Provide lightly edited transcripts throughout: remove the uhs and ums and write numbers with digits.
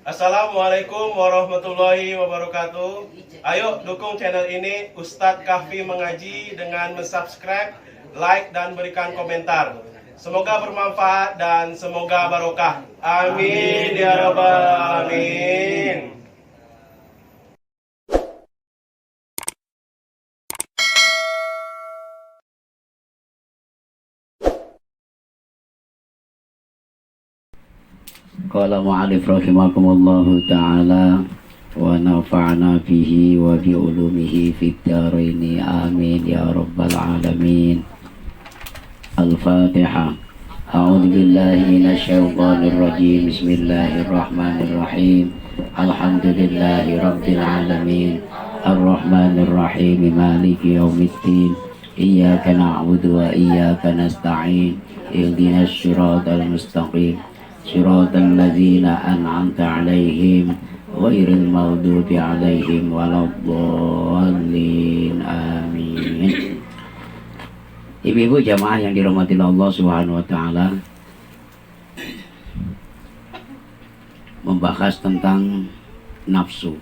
Assalamualaikum warahmatullahi wabarakatuh. Ayo dukung channel ini Ustadz Kahfi Mengaji dengan mensubscribe, like, dan berikan komentar. Semoga bermanfaat dan semoga barokah. Amin ya rabbal alamin. Qala mu'alif rahimakumullahu ta'ala wa nafa'na bihi wa bi ulumihi fid dharaini amin ya rabbal alamin. Al-Fatihah. A'udzu billahi minasy syaithanir rajim. Bismillahirrahmanirrahim. Alhamdulillahi rabbil alamin. Ar-Rahmanir Rahim. Maliki yaumiddin. Iyyaka na'budu wa iyyaka nasta'in. Ihdinas siratal mustaqim. Siratal ladzina an'amta 'alaihim ghairil maghdubi 'alaihim waladdallin. Amin. Ibu-ibu jamaah yang dirahmati Allah Subhanahu wa taala, membahas tentang nafsu.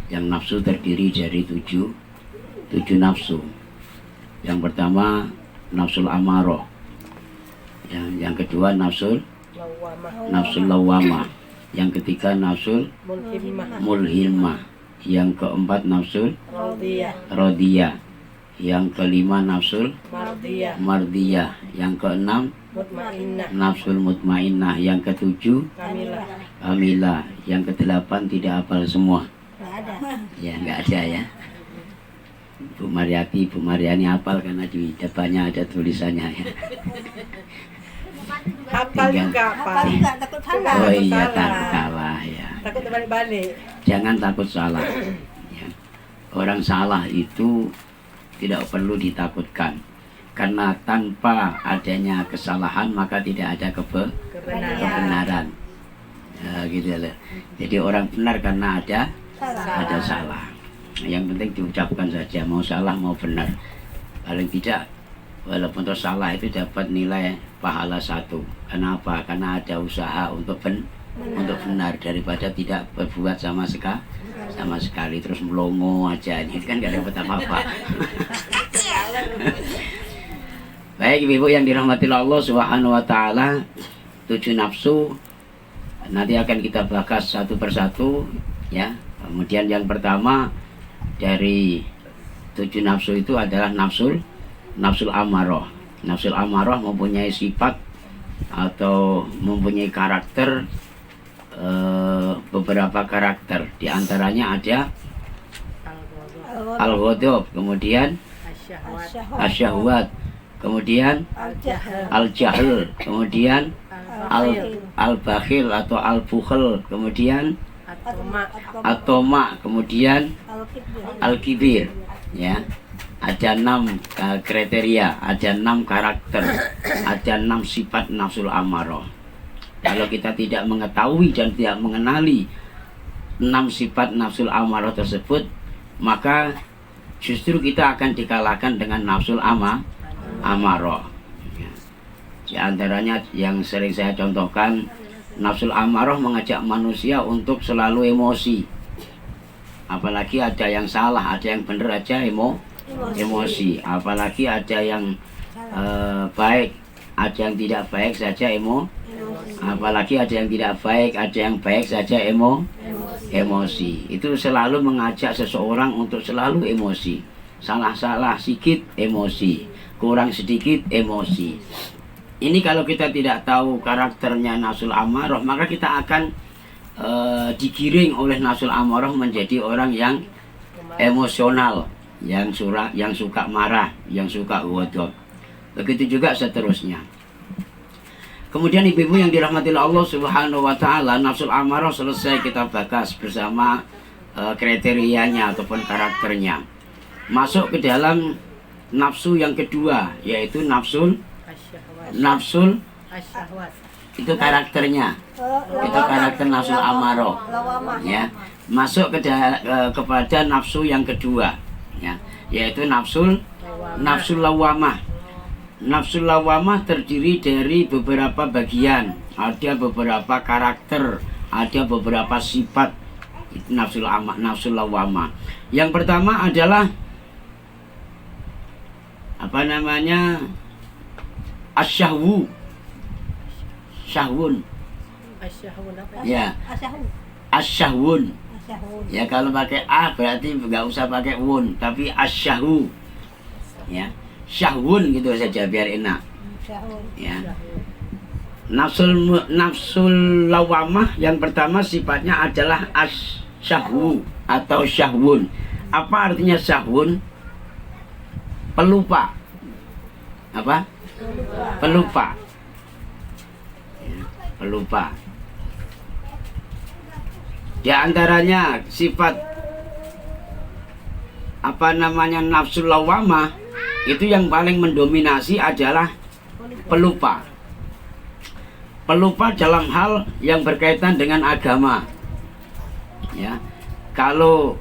Yang nafsu terdiri dari tujuh nafsu. Yang pertama nafsul amarah. Yang kedua nafsul lawamah. Yang ketiga nafsul mulhimah. Yang keempat nafsul radiyah. Yang kelima nafsul mardiyah. Yang keenam nafsul mutmainnah. Yang ketujuh kamilah. Yang kedelapan tidak hafal semua. Ya nggak ada ya. Bu Mariani hafal karena di depannya ada tulisannya ya. Hafal juga Pak. Takut salah. Oh iya, takut salah ya. Takut balik-balik. Jangan takut salah ya. Orang salah itu tidak perlu ditakutkan, karena tanpa adanya kesalahan maka tidak ada kebenaran. Ya, gitu ya. Jadi orang benar karena ada salah. Yang penting diucapkan saja, mau salah mau benar. Paling tidak walaupun salah itu dapat nilai pahala 1. Kenapa? Karena ada usaha untuk benar daripada tidak berbuat sama sekali terus melongo aja. Ini kan gak dapat apa-apa. Baik ibu-ibu yang dirahmati Allah Subhanahu wa taala, 7 nafsu nanti akan kita bahas satu persatu ya. Kemudian yang pertama dari 7 nafsu itu adalah nafsul amarah. Nafsul amarah mempunyai sifat atau mempunyai karakter, beberapa karakter. Di antaranya ada al-ghadab, kemudian asyahwat, kemudian al-jahl, kemudian al-bakhil atau al-bukhl, kemudian at-tama, kemudian al-kibir ya. Ada 6 kriteria, ada 6 karakter, ada 6 sifat nafsul amarah. Kalau kita tidak mengetahui dan tidak mengenali 6 sifat nafsul amarah tersebut, maka justru kita akan dikalahkan dengan nafsul amarah. Di antaranya yang sering saya contohkan, nafsul amarah mengajak manusia untuk selalu emosi. Apalagi ada yang salah, ada yang benar aja emosi. Apalagi ada yang baik, ada yang tidak baik saja apalagi ada yang tidak baik, ada yang baik saja emosi. Itu selalu mengajak seseorang untuk selalu emosi. Salah sedikit emosi, kurang sedikit emosi. Ini kalau kita tidak tahu karakternya nafsul amarah, maka kita akan digiring oleh nafsul amarah menjadi orang yang emosional, yang suka marah, yang suka ghadab. Begitu juga seterusnya. Kemudian ibu-ibu yang dirahmati Allah Subhanahu wa taala, nafsul amarah selesai kita bahas bersama kriterianya ataupun karakternya. Masuk ke dalam nafsu yang kedua, yaitu nafsul itu karakternya. Itu karakter nafsul amarah. Ya. Masuk kepada nafsu yang kedua, ya, yaitu nafsul lawamah. nafsul lawamah terdiri dari beberapa bagian. Ada beberapa karakter, ada beberapa sifat nafsul lawamah. Yang pertama adalah apa namanya? Asyahwu. Syahwun. Asyahun apa? Ya, Asyahun. asyahwun. Asyahun. Ya kalau pakai a berarti nggak usah pakai wun, tapi asyahu. Ya, syahwun gitu saja biar enak. Asyahun. Ya. Nafsul lawamah yang pertama sifatnya adalah asyahwu atau syahwun. Apa artinya syahwun? Pelupa. Apa? Pelupa. Ya, pelupa. Di antaranya sifat apa namanya nafsul lawamah itu yang paling mendominasi adalah pelupa. Pelupa dalam hal yang berkaitan dengan agama. Ya. Kalau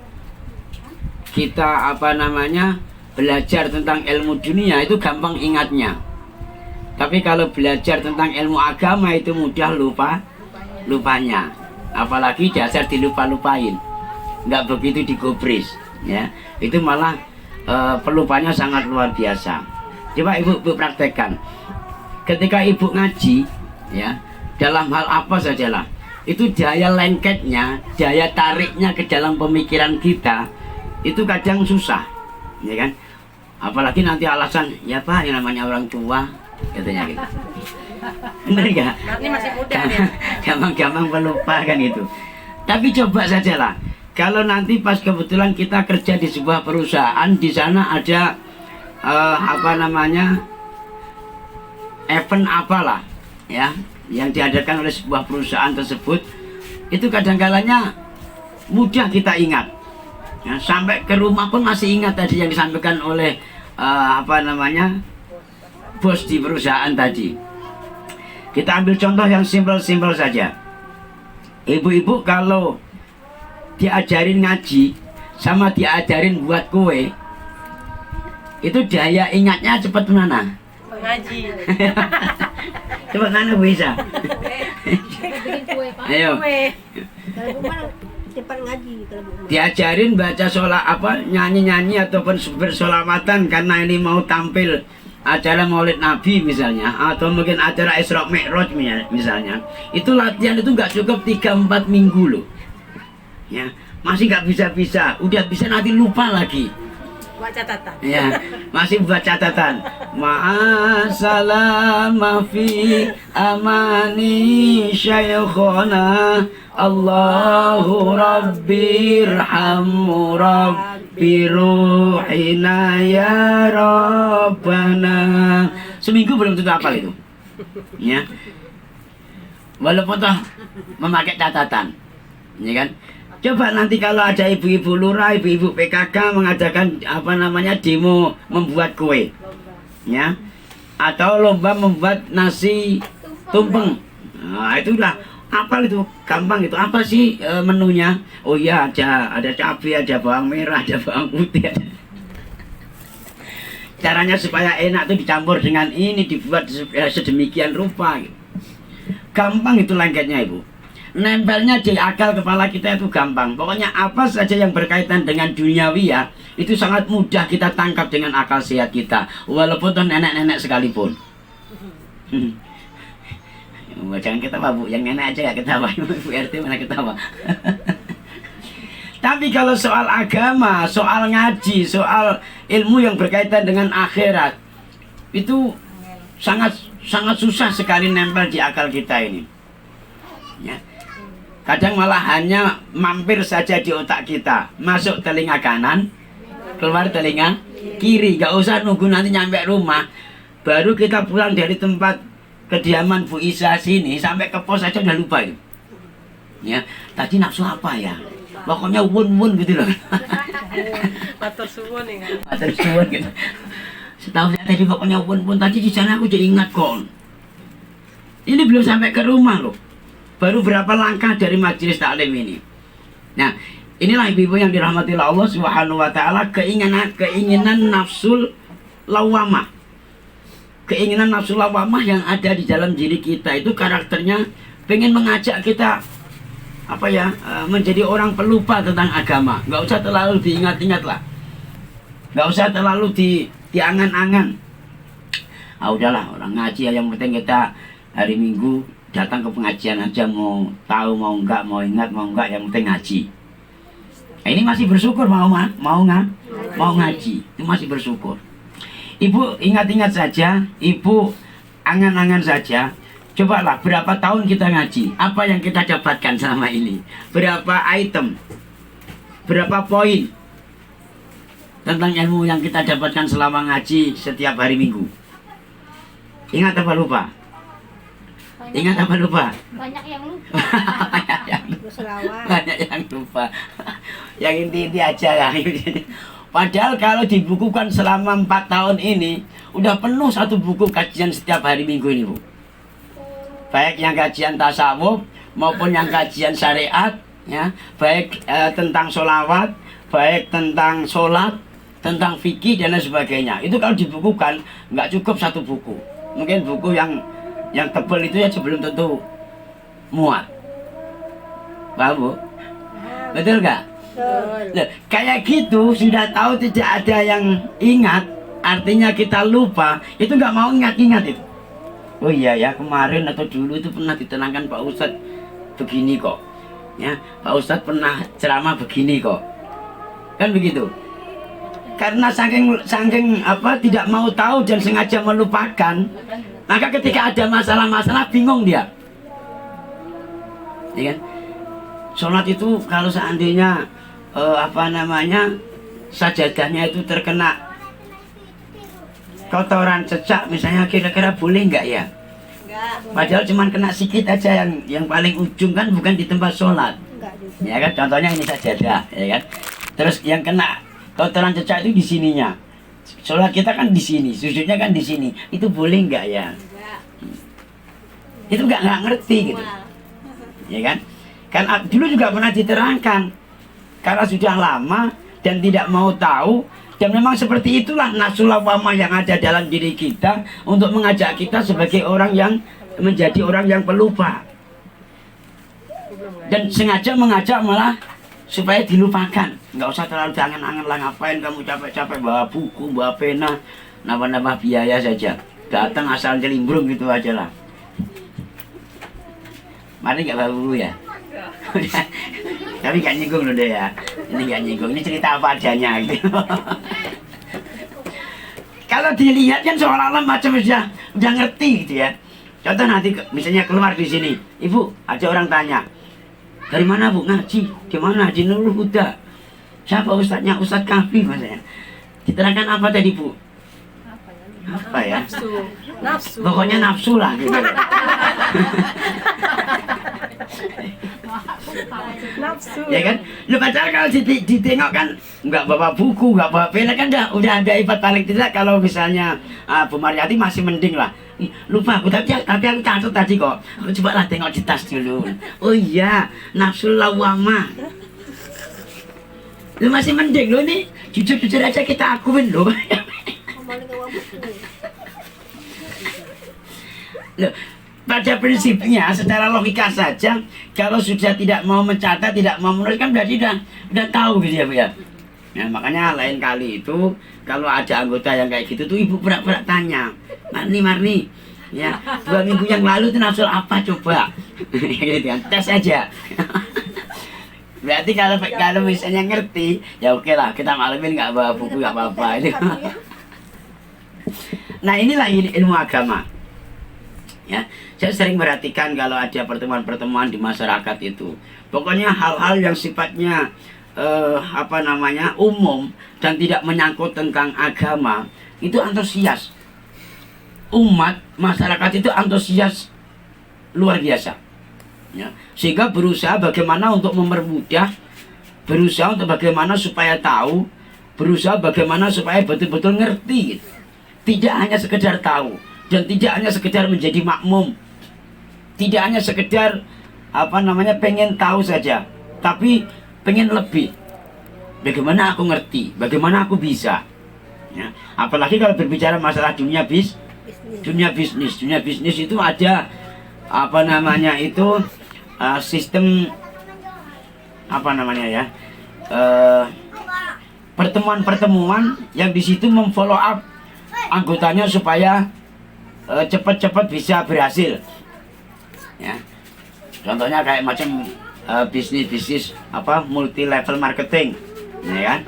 kita apa namanya belajar tentang ilmu dunia itu gampang ingatnya. Tapi kalau belajar tentang ilmu agama itu mudah lupanya. Apalagi dasar dilupa-lupain. Nggak begitu digubris, ya. Itu malah pelupanya sangat luar biasa. Coba ibu praktekkan. Ketika ibu ngaji, ya, dalam hal apa sajalah, itu daya lengketnya, daya tariknya ke dalam pemikiran kita itu kadang susah, ya kan? Apalagi nanti alasan, ya Pak, yang namanya orang tua, katanya gitu. Bener nggak? Ini masih muda nih. Gampang-gampang pelupa kan itu. Tapi coba sajalah, kalau nanti pas kebetulan kita kerja di sebuah perusahaan, di sana ada apa namanya event apalah, ya, yang diadakan oleh sebuah perusahaan tersebut, itu kadang-kalanya mudah kita ingat. Ya, sampai ke rumah pun masih ingat tadi yang disampaikan oleh apa namanya bos di perusahaan tadi. Kita ambil contoh yang simpel-simpel saja. Ibu-ibu kalau diajarin ngaji sama diajarin buat kue, itu daya ingatnya cepat mana? Ngaji. Cepat mana bisa? Ayo. Kalau Bu mah cepat ngaji kalau Bu mah. Diajarin baca sholat apa nyanyi-nyanyi ataupun bersolamatan karena ini mau tampil acara Maulid Nabi misalnya, atau mungkin acara Isra Mi'raj misalnya, itu latihan itu nggak cukup 3-4 minggu loh, ya masih nggak bisa, udah bisa nanti lupa lagi. Buat catatan. Ya, masih buat catatan. Ma'asalama fi amani syaikhona Allahu rabbirhammu rabbi ruhina ya rabbana. Seminggu belum tentu hafal itu. Ya. Walaupun toh memakai catatan. Ya kan? Coba nanti kalau ada ibu-ibu lurah, ibu-ibu PKK mengadakan apa namanya demo membuat kue, ya, atau lomba membuat nasi tumpeng. Nah, itulah apa itu gampang itu. Apa sih menunya? Oh iya, ada cabai, ada bawang merah, ada bawang putih. Caranya supaya enak itu dicampur dengan ini, dibuat sedemikian rupa. Gampang itu lengketnya ibu. Nempelnya di akal kepala kita itu gampang. Pokoknya apa saja yang berkaitan dengan duniawi ya, itu sangat mudah kita tangkap dengan akal sehat kita, walaupun tuh nenek-nenek sekalipun. Jangan ketawa Bu, yang nenek aja ya ketawa. Bu RT mana ketawa. Tapi kalau soal agama, soal ngaji, soal ilmu yang berkaitan dengan akhirat, itu sangat susah sekali nempel di akal kita ini, ya. Kadang malah hanya mampir saja di otak kita, masuk telinga kanan, keluar telinga kiri. Gak usah nunggu nanti nyampe rumah, baru kita pulang dari tempat kediaman Bu Isa sini sampai ke pos aja udah lupa itu. Ya, tadi nafsu apa ya? Pokoknya wun gitu loh. Matur suwun nih kan. Matur suwun gitu. Setahu saya tadi pokoknya wun tadi di sana aku jadi ingat kon. Ini belum sampai ke rumah loh. Baru berapa langkah dari majelis taklim ini. Nah, inilah ibu-ibu yang dirahmati Allah Subhanahu wa taala, keinginan nafsul lawamah. keinginan nafsu lawamah yang ada di dalam diri kita itu karakternya pengen mengajak kita menjadi orang pelupa tentang agama. Nggak usah terlalu diingat-ingat lah, nggak usah terlalu diangan-angan. Udahlah, orang ngaji yang penting kita hari Minggu datang ke pengajian aja, mau tahu mau enggak, mau ingat mau enggak, yang penting ngaji. Ini masih bersyukur, mau ngaji itu masih bersyukur. Ibu ingat-ingat saja, ibu angan-angan saja. Cobalah berapa tahun kita ngaji, apa yang kita dapatkan selama ini, berapa item, berapa poin tentang ilmu yang kita dapatkan selama ngaji setiap hari Minggu. Ingat apa lupa? Ingat apa lupa? Banyak yang lupa. Banyak yang lupa. Yang inti-inti aja lah. Padahal kalau dibukukan selama 4 tahun ini udah penuh satu buku kajian setiap hari Minggu ini, Bu. Baik yang kajian tasawuf maupun yang kajian syariat, ya, baik tentang sholawat, baik tentang sholat, tentang fikih dan lain sebagainya. Itu kalau dibukukan nggak cukup satu buku. Mungkin buku yang tebal itu ya sebelum tentu muat. Paham, Bu? Betul nggak? Loh, kayak gitu sudah tahu tidak ada yang ingat, artinya kita lupa, itu nggak mau ingat-ingat itu. Oh iya ya, kemarin atau dulu itu pernah ditenangkan Pak Ustadz begini kok, ya Pak Ustadz pernah ceramah begini kok, kan begitu. Karena saking tidak mau tahu dan sengaja melupakan, maka ketika ada masalah-masalah bingung dia, ya kan? Sholat itu kalau seandainya sajadahnya itu terkena kotoran cecak misalnya, kira-kira boleh nggak ya? Padahal cuma kena sikit aja, yang paling ujung kan bukan di tempat sholat, ya kan? Contohnya ini sajadah, ya kan? Terus yang kena kotoran cecak itu di sininya. Sholat kita kan di sini, sujudnya kan di sini. Itu boleh nggak ya? Itu nggak ngerti gitu, ya kan? Kan dulu juga pernah diterangkan. Karena sudah lama dan tidak mau tahu, dan memang seperti itulah nafsu lawamah yang ada dalam diri kita untuk mengajak kita sebagai orang yang menjadi orang yang pelupa, dan sengaja mengajak malah supaya dilupakan. Nggak usah terlalu diangan-angan lah, ngapain kamu capek-capek bawa buku, bawa pena, nambah-nambah biaya saja, datang asal jelimbrung gitu aja lah. Mari nggak bawa buku ya? Tapi gak nyinggung loh deh ya. Ini gak nyinggung, ini cerita apa adanya gitu. Kalau dilihat kan seolah-olah macam udah ngerti gitu ya. Contoh nanti misalnya keluar di sini, Ibu, ada orang tanya, dari mana Bu ngaji? Di mana? Di Nurul Huda. Siapa ustadznya? Ustadz Kahfi maksudnya. Diterangkan apa tadi Bu? Apa ya? Nafsu. Pokoknya nafsu lah gitu. Nafsu. Ya kan? Lu padahal kalau ditengok kan nggak bawa buku, nggak bawa pena kan udah ada ibarat, paling tidak kalau misalnya Bu Mariati masih mending lah. Lupa aku tapi aku catat tadi kok. Aku coba lah tengok di tas dulu. Oh iya, nafsu lawamah. Lu masih mending lo nih, jujur-jujur aja kita akuin lo. Loh, pada prinsipnya secara logika saja, kalau sudah tidak mau mencatat, tidak mau menulis kan berarti udah tahu gitu ya Bu ya. Nah, makanya lain kali itu kalau ada anggota yang kayak gitu tuh Ibu pura-pura tanya, Marni, ya 2 minggu yang lalu itu nafsu apa coba? Gitu kan, tes aja. Berarti kalau misalnya ngerti, ya oke lah, kita maklumin nggak bawa buku nggak apa-apa itu. Nah inilah ilmu agama. Ya, saya sering perhatikan kalau ada pertemuan-pertemuan di masyarakat itu, pokoknya hal-hal yang sifatnya umum dan tidak menyangkut tentang agama itu antusias. Umat masyarakat itu antusias luar biasa. Ya, sehingga berusaha bagaimana untuk mempermudah, berusaha untuk bagaimana supaya tahu, berusaha bagaimana supaya betul-betul ngerti. Tidak hanya sekedar tahu, dan tidak hanya sekedar menjadi makmum, tidak hanya sekedar pengen tahu saja, tapi pengen lebih. Bagaimana aku ngerti, bagaimana aku bisa, ya. Apalagi kalau berbicara masalah dunia Dunia bisnis itu ada apa namanya itu sistem apa namanya ya, pertemuan-pertemuan yang di situ memfollow up anggotanya supaya cepat-cepat bisa berhasil. Ya. Contohnya kayak macam bisnis apa multi level marketing, ya kan?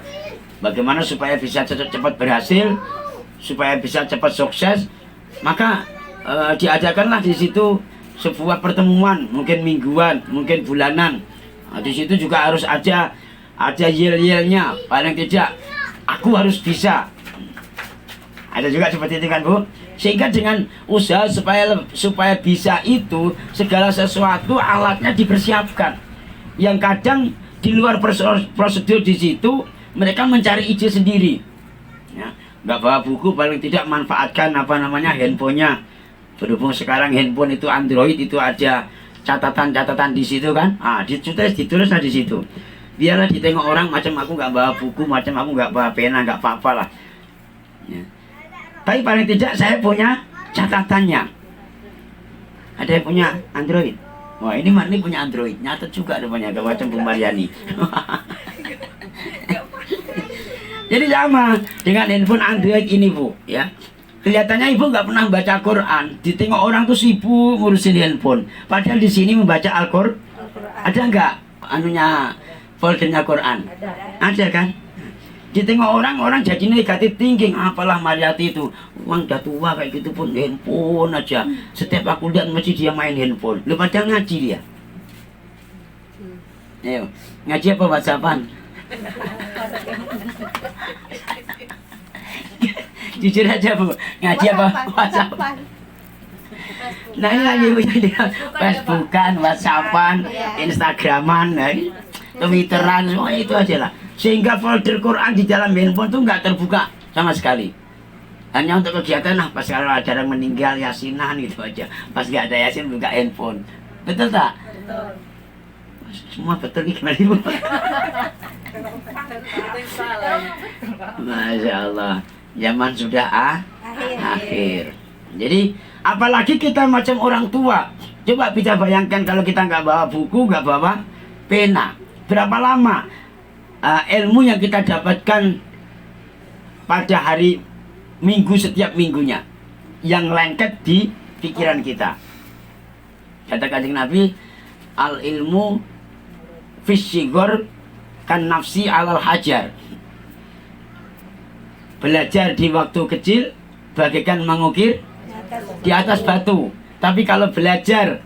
Bagaimana supaya bisa cepat berhasil, supaya bisa cepat sukses, maka diadakanlah di situ sebuah pertemuan, mungkin mingguan, mungkin bulanan. Nah, di situ juga harus ada yel-yelnya, paling tidak aku harus bisa. Ada juga seperti itu kan Bu? Sehingga dengan usaha supaya bisa itu, segala sesuatu alatnya dipersiapkan. Yang kadang di luar prosedur di situ mereka mencari ide sendiri. Ya, nggak bawa buku, paling tidak manfaatkan apa namanya handphonenya. Berhubung sekarang handphone itu Android, itu ada catatan-catatan di situ kan? Ditulislah di situ. Biarlah ditengok orang macam aku nggak bawa buku, macam aku nggak bawa pena, nggak apa-apa lah. Ya. Tapi paling tidak saya punya catatannya. Ada yang punya Android? Wah ini Marni punya Android, nyatet juga rupanya, gak macam Bu Mariani. Jadi sama dengan handphone Android ini Bu, ya. Kelihatannya ibu nggak pernah baca Quran, ditengok orang tuh sibuk ngurusin handphone. Padahal di sini membaca Al-Qur'an. Ada nggak anunya foldernya Quran? Ada kan? Ditengok orang jadi negatif thinking. Apalah Mariati itu, uang udah tua kayak gitu pun handphone aja. Setiap aku lihat mesti dia main handphone. Lu padahal ngaji dia. Ayo, ngaji apa WhatsAppan? Jujur aja Bu, ngaji apa WhatsApp? Nah ini lagi punya dia Facebookan, WhatsAppan, Instagraman, Twitteran, semua itu aja lah. Sehingga folder Quran di dalam handphone tuh nggak terbuka sama sekali. Hanya untuk kegiatan pas kalau ada orang meninggal yasinan gitu aja. Pas nggak ada yasin buka handphone. Betul tak? Betul. Semua betul nih gimana Ibu? Masya Allah. Zaman sudah akhir. Jadi apalagi kita macam orang tua. Coba bisa bayangkan kalau kita nggak bawa buku, nggak bawa pena, berapa lama ilmu yang kita dapatkan pada hari Minggu setiap minggunya yang lengket di pikiran kita. Kata Kanjeng Nabi, al ilmu fisyigor kan nafsi alal hajar. Belajar di waktu kecil bagaikan mengukir di atas batu. Tapi kalau belajar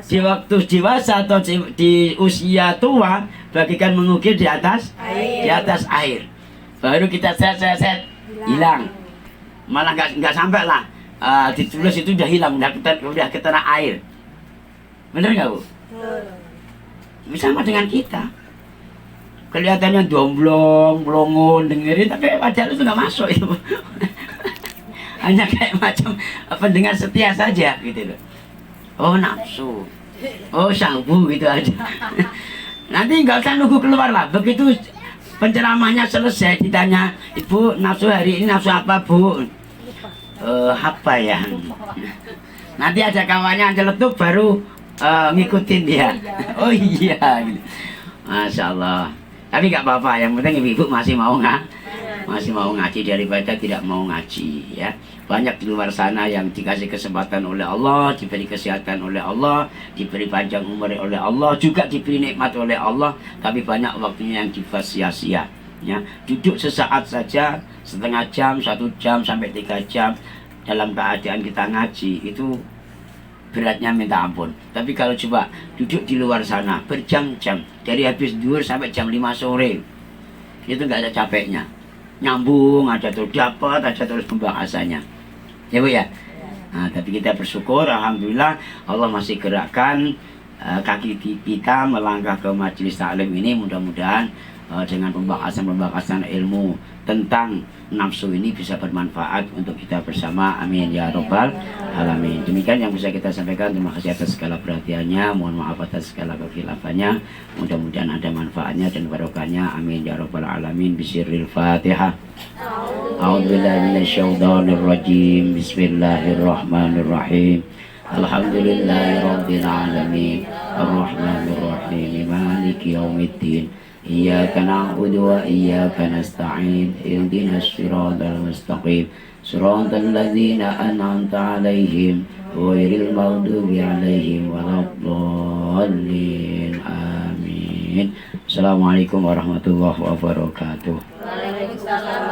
di waktu dewasa atau di usia tua bagaikan mengukir di atas air. Baru kita set hilang. Malah nggak sampai lah ditulis itu udah hilang, udah ketara air. Bener nggak Bu? Sama dengan kita. Kelihatannya domblong, blongon, dengerin, tapi padahal itu nggak masuk itu. Hanya kayak macam pendengar setia saja gitu loh. Oh nafsu, oh syahbu gitu aja. Nanti nggak usah nunggu keluar lah. Begitu penceramahnya selesai ditanya, Ibu nafsu hari ini nafsu apa Bu? Apa ya? Nanti ada kawannya celetuk baru ngikutin dia. Oh iya gitu. Masya Allah. Tapi nggak apa-apa, yang penting ibu masih mau ngaji daripada tidak mau ngaji ya. Banyak di luar sana yang dikasih kesempatan oleh Allah, diberi kesehatan oleh Allah, diberi panjang umur oleh Allah, juga diberi nikmat oleh Allah, tapi banyak waktunya yang sia-sia ya. Duduk sesaat saja, setengah jam, 1 jam sampai 3 jam dalam keadaan kita ngaji itu beratnya minta ampun. Tapi kalau coba duduk di luar sana berjam-jam, dari habis duhur sampai jam 5 sore, itu nggak ada capeknya, nyambung aja terus, dapat aja terus pembahasannya ya Bu ya. Nah, tapi kita bersyukur alhamdulillah Allah masih gerakkan kaki kita melangkah ke majelis taklim ini. Mudah-mudahan dengan pembahasan ilmu tentang nafsu ini bisa bermanfaat untuk kita bersama. Amin ya robbal alamin. Demikian yang bisa kita sampaikan. Terima kasih atas segala perhatiannya. Mohon maaf atas segala kekhilafan. Mudah-mudahan ada manfaatnya dan barokahnya. Amin ya robbal alamin. Bisirril Fatihah. A'udzubillahi minasyaitonir rajim. Bismillahirrahmanirrahim. Alhamdulillahi rabbil alamin. Arrahmanir rahim. Maliki yaumiddin. Iyyaka na'budu wa iyyaka nasta'in. Ihdinas siratal mustaqim. Siratal ladzina an'amta 'alaihim ghairil maghdubi 'alaihim waladdallin. Amin. Assalamualaikum warahmatullahi wabarakatuh. Waalaikumsalam.